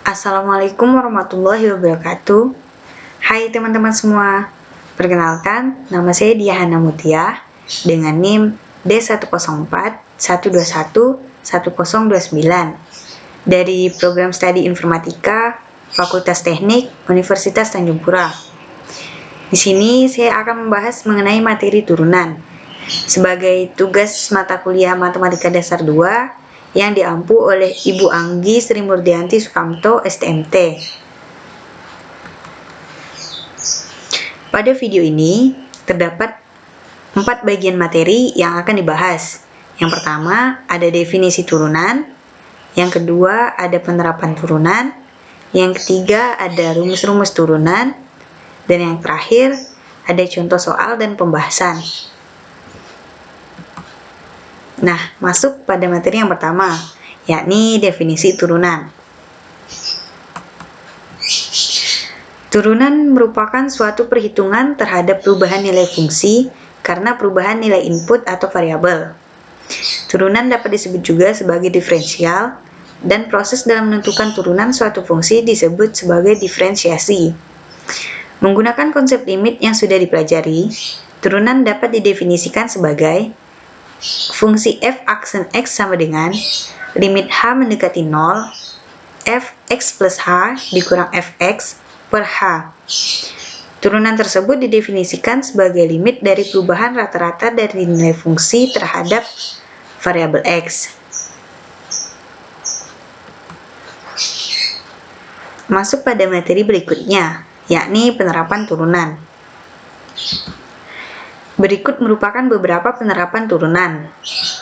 Assalamualaikum warahmatullahi wabarakatuh. Hai teman-teman semua. Perkenalkan, nama saya Diahana Mutia dengan NIM D10412112109 dari Program Studi Informatika Fakultas Teknik Universitas Tanjung Pura. Di sini saya akan membahas mengenai materi turunan sebagai tugas mata kuliah Matematika Dasar 2 yang diampu oleh Ibu Anggi Sri Murdianti Sukamto, STMT. Pada video ini terdapat 4 bagian materi yang akan dibahas. Yang pertama ada definisi turunan, yang kedua ada penerapan turunan, yang ketiga ada rumus-rumus turunan, dan yang terakhir ada contoh soal dan pembahasan. Nah, masuk pada materi yang pertama, yakni definisi turunan. Turunan merupakan suatu perhitungan terhadap perubahan nilai fungsi karena perubahan nilai input atau variabel. Turunan dapat disebut juga sebagai diferensial, dan proses dalam menentukan turunan suatu fungsi disebut sebagai diferensiasi. Menggunakan konsep limit yang sudah dipelajari, turunan dapat didefinisikan sebagai fungsi f aksen x sama dengan limit h mendekati 0, fx plus h dikurang fx per h. Turunan tersebut didefinisikan sebagai limit dari perubahan rata-rata dari nilai fungsi terhadap variabel x. Masuk pada materi berikutnya, yakni penerapan turunan. Berikut merupakan beberapa penerapan turunan.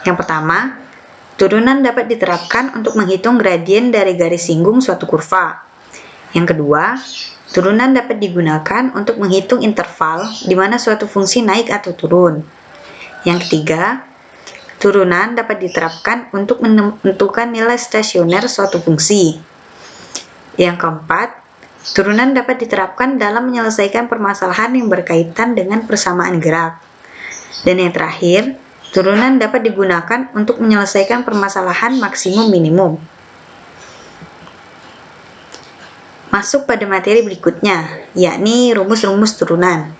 Yang pertama, turunan dapat diterapkan untuk menghitung gradien dari garis singgung suatu kurva. Yang kedua, turunan dapat digunakan untuk menghitung interval di mana suatu fungsi naik atau turun. Yang ketiga, turunan dapat diterapkan untuk menentukan nilai stasioner suatu fungsi. Yang keempat, turunan dapat diterapkan dalam menyelesaikan permasalahan yang berkaitan dengan persamaan gerak. Dan yang terakhir, turunan dapat digunakan untuk menyelesaikan permasalahan maksimum-minimum. Masuk pada materi berikutnya, yakni rumus-rumus turunan.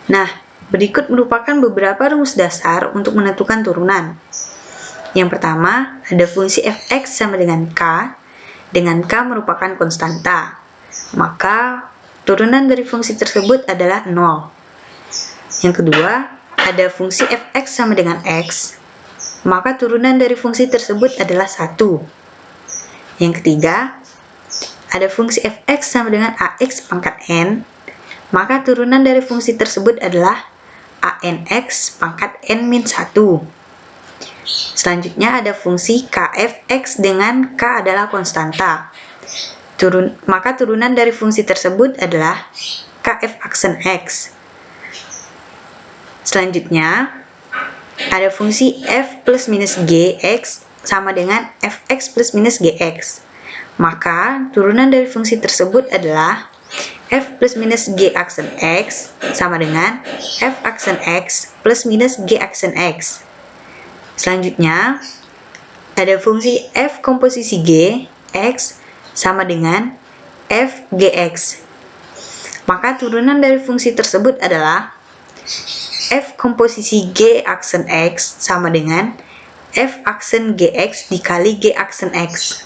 Nah, berikut merupakan beberapa rumus dasar untuk menentukan turunan. Yang pertama, ada fungsi fx sama dengan k merupakan konstanta. Maka, turunan dari fungsi tersebut adalah 0. Yang kedua, ada fungsi fx sama dengan x, maka turunan dari fungsi tersebut adalah 1. Yang ketiga, ada fungsi fx sama dengan ax pangkat n, maka turunan dari fungsi tersebut adalah anx pangkat n-1. Selanjutnya ada fungsi kfx dengan k adalah konstanta. Maka turunan dari fungsi tersebut adalah kf aksen x. Selanjutnya ada fungsi f plus minus gx sama dengan fx plus minus gx. Maka turunan dari fungsi tersebut adalah f plus minus g aksen x sama dengan f aksen x plus minus g aksen x. Selanjutnya, ada fungsi f komposisi g, x, sama dengan f gx. Maka turunan dari fungsi tersebut adalah f komposisi g aksen x sama dengan f aksen gx dikali g aksen x.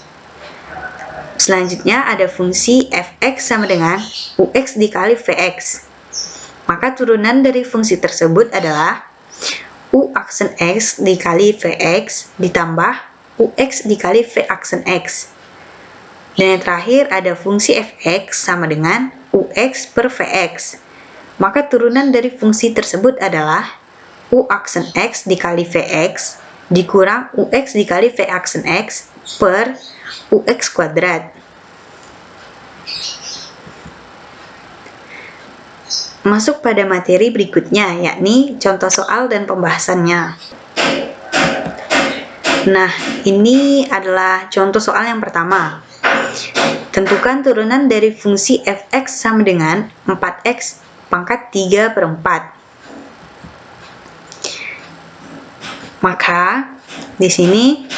Selanjutnya ada fungsi fx sama dengan ux dikali vx. Maka turunan dari fungsi tersebut adalah u aksen x dikali vx ditambah ux dikali v aksen x. Dan yang terakhir ada fungsi fx sama dengan ux per vx. Maka turunan dari fungsi tersebut adalah u aksen x dikali vx dikurang ux dikali v aksen x per ux kuadrat. Masuk pada materi berikutnya, yakni contoh soal dan pembahasannya. Nah, ini adalah contoh soal yang pertama. Tentukan turunan dari fungsi fx sama dengan 4x pangkat 3/4. Maka, di sini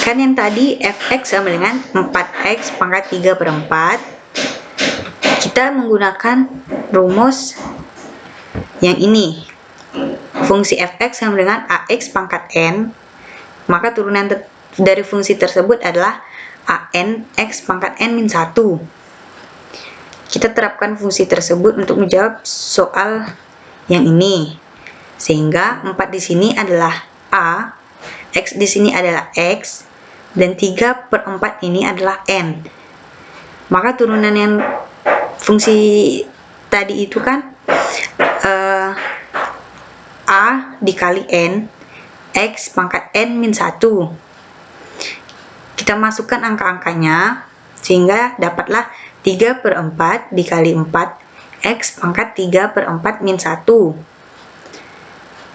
Kan yang tadi fx sama dengan 4x pangkat 3 per 4. Kita menggunakan rumus yang ini. Fungsi fx sama dengan ax pangkat n. Maka turunan dari fungsi tersebut adalah an x pangkat n min 1. Kita terapkan fungsi tersebut untuk menjawab soal yang ini. Sehingga 4 di sini adalah a, x di sini adalah x, dan 3 per 4 ini adalah n. Maka turunan yang fungsi tadi itu kan a dikali n, x pangkat n min 1. Kita masukkan angka-angkanya, sehingga dapatlah 3 per 4 dikali 4, x pangkat 3 per 4 min 1.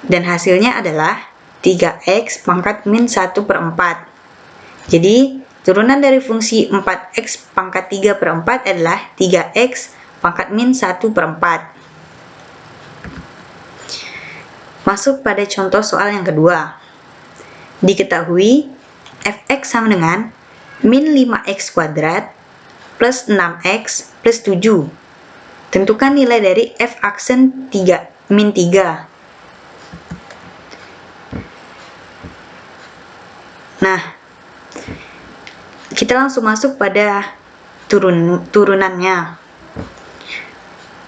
Dan hasilnya adalah 3x pangkat min 1 per 4. Jadi, turunan dari fungsi 4x pangkat 3 per 4 adalah 3x pangkat min 1 per 4. Masuk pada contoh soal yang kedua. Diketahui fx sama dengan min 5x kuadrat plus 6x plus 7. Tentukan nilai dari f aksen 3, min 3. Nah, kita langsung masuk pada turunannya.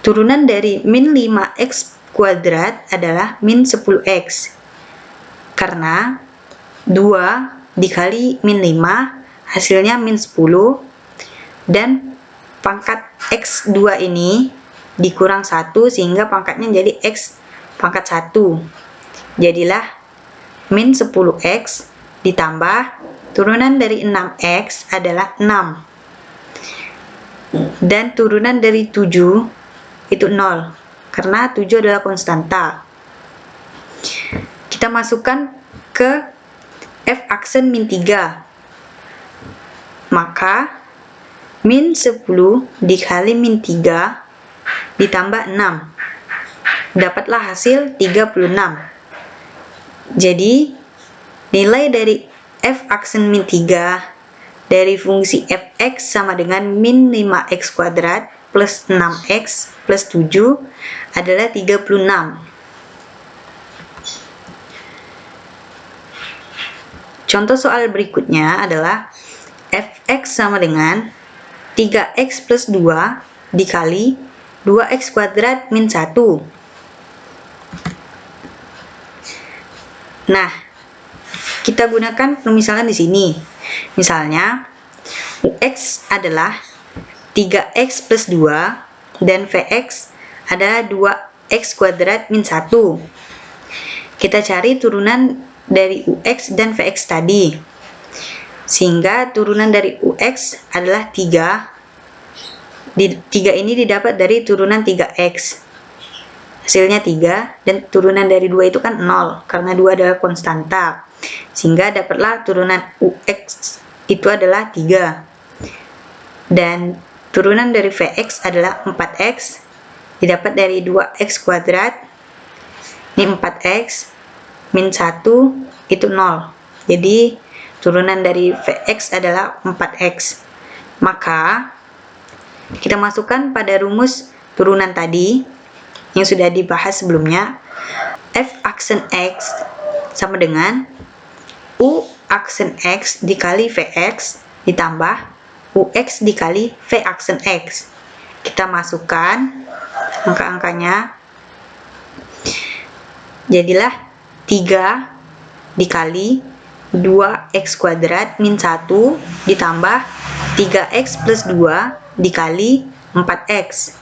Turunan dari min 5x kuadrat adalah min 10x. Karena 2 dikali min 5 hasilnya min 10, dan pangkat x2 ini dikurang 1 sehingga pangkatnya jadi x pangkat 1. Jadilah min 10x ditambah turunan dari 6x adalah 6. Dan turunan dari 7 itu 0, karena 7 adalah konstanta. Kita masukkan ke f aksen min 3. Maka min 10 dikali min 3 ditambah 6. Dapatlah hasil 36. Jadi, nilai dari f aksen min 3 dari fungsi fx sama dengan min 5x kuadrat plus 6x plus 7 adalah 36. Contoh soal berikutnya adalah fx sama dengan 3x plus 2 dikali 2x kuadrat min 1. Nah, kita gunakan pemisalan di sini. Misalnya, ux adalah 3x plus 2 dan vx adalah 2x kuadrat min 1. Kita cari turunan dari ux dan vx tadi. Sehingga turunan dari ux adalah 3. 3 ini didapat dari turunan 3x. Hasilnya 3, dan turunan dari 2 itu kan 0, karena 2 adalah konstanta. Sehingga dapatlah turunan ux itu adalah 3. Dan turunan dari vx adalah 4x, didapat dari 2x kuadrat. Ini 4x, min 1 itu 0. Jadi, turunan dari vx adalah 4x. Maka, kita masukkan pada rumus turunan tadi, yang sudah dibahas sebelumnya. F aksen x sama dengan u aksen x dikali vx ditambah ux dikali v aksen x. Kita masukkan angka-angkanya. Jadilah 3 dikali 2x kuadrat min 1 ditambah 3x plus 2 dikali 4x.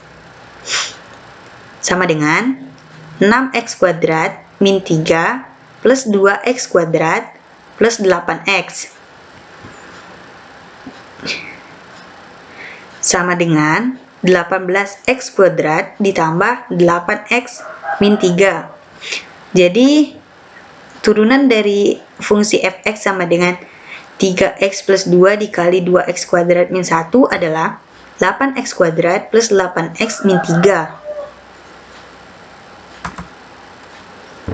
Sama dengan 6x kuadrat min 3 plus 2x kuadrat plus 8x. Sama dengan 18x kuadrat ditambah 8x min 3. Jadi, turunan dari fungsi fx sama dengan 3x plus 2 dikali 2x kuadrat min 1 adalah 8x kuadrat plus 8x min 3.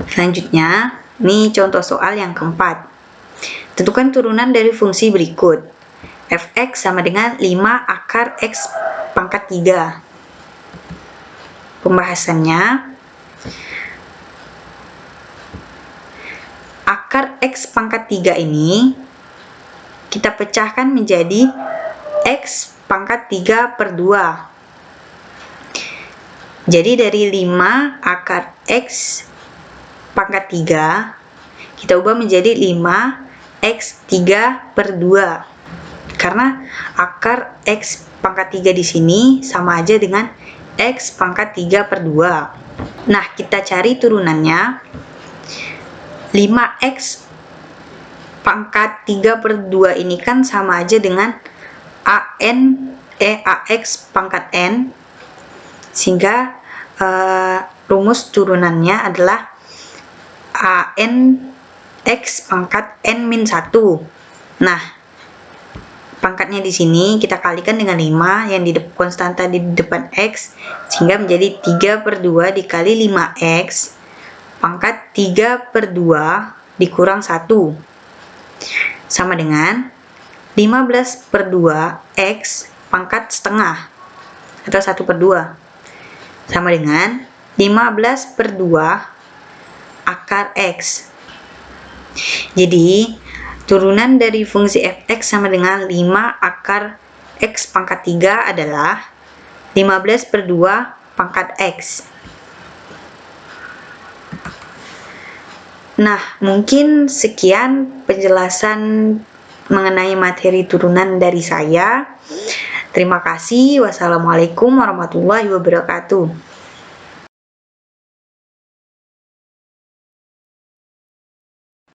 Selanjutnya, ini contoh soal yang keempat. Tentukan turunan dari fungsi berikut. Fx sama dengan 5 akar X pangkat 3. Pembahasannya, akar X pangkat 3 ini kita pecahkan menjadi X pangkat 3 per 2. Jadi dari 5 akar X pangkat 3, kita ubah menjadi 5x3 per 2. Karena akar X pangkat 3 di sini sama aja dengan X pangkat 3 per 2. Nah, kita cari turunannya. 5x pangkat 3 per 2 ini kan sama aja dengan AX pangkat N, sehingga rumus turunannya adalah ANX pangkat N-1. Nah, pangkatnya di sini kita kalikan dengan 5 yang di konstanta di depan X, sehingga menjadi 3 per 2 dikali 5x pangkat 3 per 2 dikurang 1 sama dengan 15 per 2 X pangkat setengah atau 1 per 2 sama dengan 15 per 2 akar X. Jadi turunan dari fungsi fx sama dengan 5 akar X pangkat 3 adalah 15 per 2 pangkat X. Nah, mungkin sekian penjelasan mengenai materi turunan dari saya. Terima kasih. Wassalamualaikum warahmatullahi wabarakatuh.